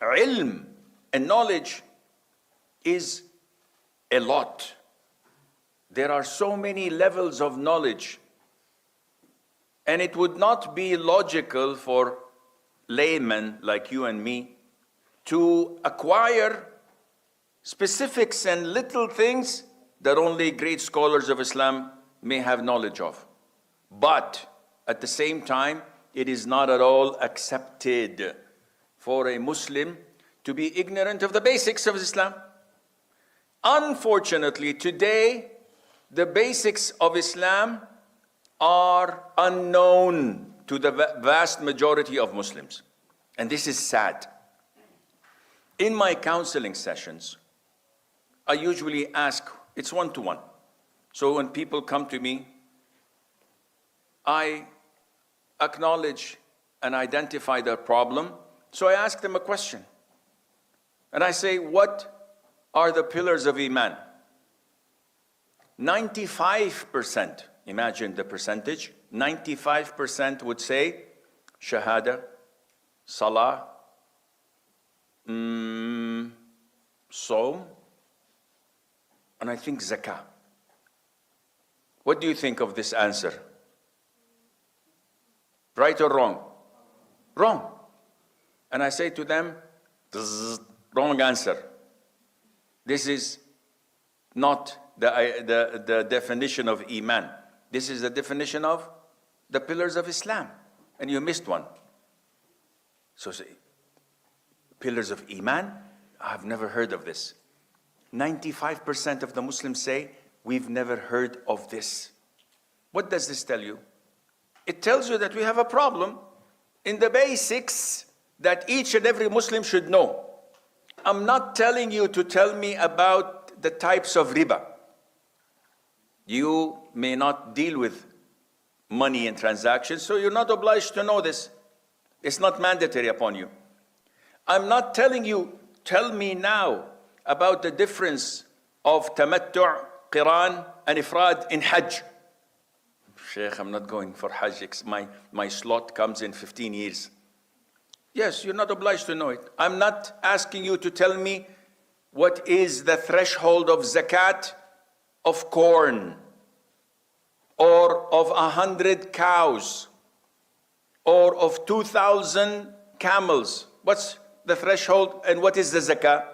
ilm and knowledge is a lot. There are so many levels of knowledge, and it would not be logical for laymen like you and me to acquire specifics and little things that only great scholars of Islam may have knowledge of. But at the same time, it is not at all accepted for a Muslim to be ignorant of the basics of Islam. Unfortunately, today, the basics of Islam are unknown to the vast majority of Muslims. And this is sad. In my counseling sessions, I usually ask, it's one-to-one. So when people come to me, I acknowledge and identify their problem. So I ask them a question. And I say, what are the pillars of Iman? 95%, imagine the percentage, 95% would say Shahada, Salah, Sawm, and I think Zakah. What do you think of this answer? Right or wrong? Wrong. And I say to them, wrong answer. This is not the definition of Iman. This is the definition of the pillars of Islam. And you missed one. So say, pillars of Iman? I've never heard of this. 95% of the Muslims say, we've never heard of this. What does this tell you? It tells you that we have a problem in the basics that each and every Muslim should know. I'm not telling you to tell me about the types of riba. You may not deal with money and transactions, so you're not obliged to know this. It's not mandatory upon you. I'm not telling you, tell me now about the difference of tamattu', qiran, and ifrad in Hajj. Sheikh, I'm not going for Hajj. My slot comes in 15 years. Yes, you're not obliged to know it. I'm not asking you to tell me what is the threshold of zakat of corn, or of 100 cows, or of 2,000 camels. What's the threshold and what is the zakah?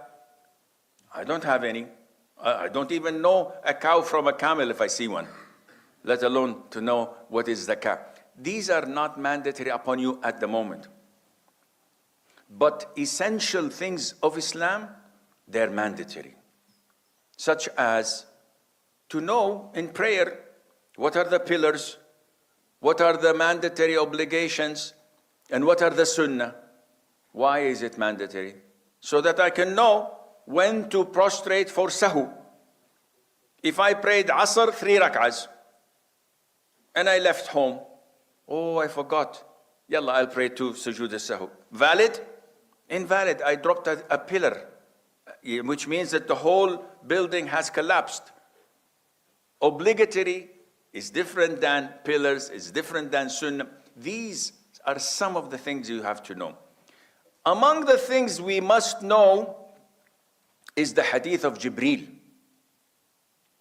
I don't have any. I don't even know a cow from a camel if I see one, let alone to know what is zakah. These are not mandatory upon you at the moment. But essential things of Islam, they're mandatory. Such as to know in prayer, what are the pillars, what are the mandatory obligations, and what are the sunnah. Why is it mandatory? So that I can know when to prostrate for sahu. If I prayed Asr 3 rak'ahs, and I left home, oh, I forgot. Yalla, I'll pray 2 sujood al-sahu. Valid? Invalid. I dropped a pillar, which means that the whole building has collapsed. Obligatory is different than pillars, is different than sunnah. These are some of the things you have to know. Among the things we must know is the hadith of Jibreel.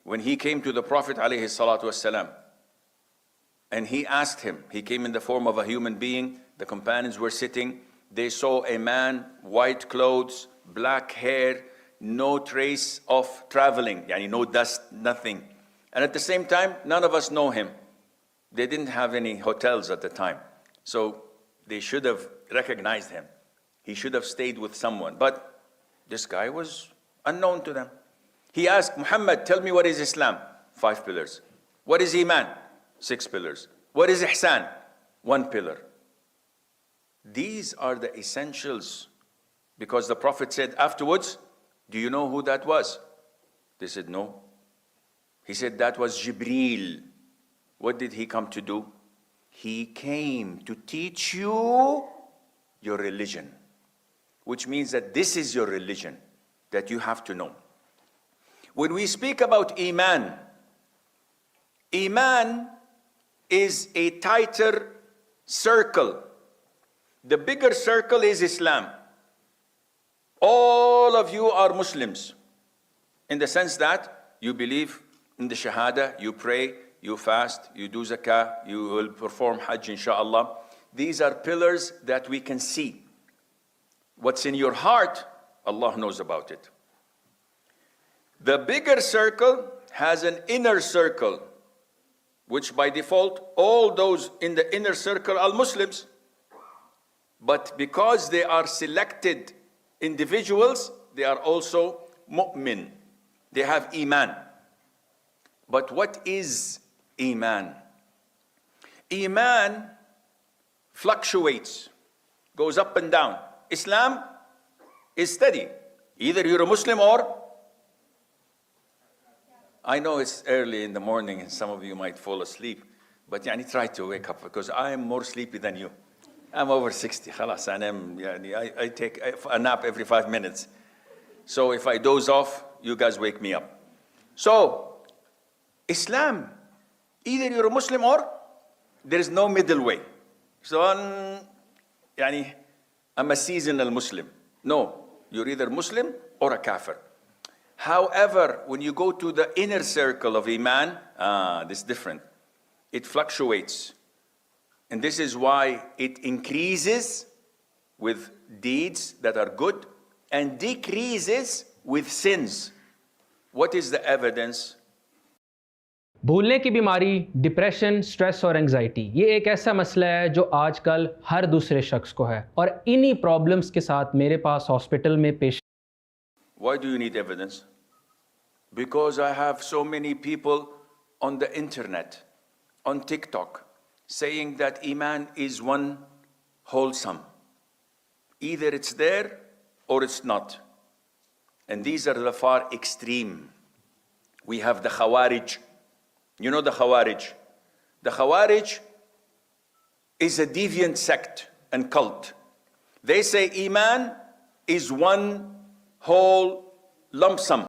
When he came to the Prophet ﷺ, and he asked him, he came in the form of a human being, the companions were sitting, they saw a man, white clothes, black hair, no trace of traveling, yani no dust, nothing. And at the same time, none of us know him. They didn't have any hotels at the time. So they should have recognized him. He should have stayed with someone. But this guy was unknown to them. He asked, Muhammad, tell me what is Islam? 5 pillars. What is Iman? 6 pillars. What is Ihsan? 1 pillar. These are the essentials. Because the Prophet said afterwards, do you know who that was? They said, no. He said, that was Jibreel. What did he come to do? He came to teach you your religion. Which means that this is your religion that you have to know. When we speak about Iman, Iman is a tighter circle. The bigger circle is Islam. all of you are Muslims, in the sense that you believe in the Shahada, you pray, you fast, you do zakah, you will perform Hajj, inshallah. These are pillars that we can see. What's in your heart, Allah knows about it. The bigger circle has an inner circle, which by default, all those in the inner circle are Muslims. But because they are selected individuals, they are also mu'min. They have iman. But what is iman? Iman fluctuates, goes up and down. Islam is steady. Either you're a Muslim or... I know it's early in the morning and some of you might fall asleep, but try to wake up, because I am more sleepy than you. I'm over 60, خلاص, I take a nap every 5 minutes. So if I doze off, you guys wake me up. So, Islam, either you're a Muslim or there is no middle way. So, I'm a seasonal Muslim. No, you're either Muslim or a kafir. However, when you go to the inner circle of Iman, this is different. It fluctuates. And this is why it increases with deeds that are good and decreases with sins. What is the evidence? भूलने की बीमारी, depression, stress और anxiety ये एक ऐसा मसला है जो आजकल हर दूसरे शख्स को है, और इन्हीं प्रॉब्लम्स के साथ मेरे पास हॉस्पिटल में पेश. Why do you need evidence? Because I have so many people on the internet, on TikTok, saying that Iman is one wholesome. Either it's there or it's not. And these are the far extreme. We have the Khawarij. You know the Khawarij? The Khawarij is a deviant sect and cult. They say Iman is one whole lump sum.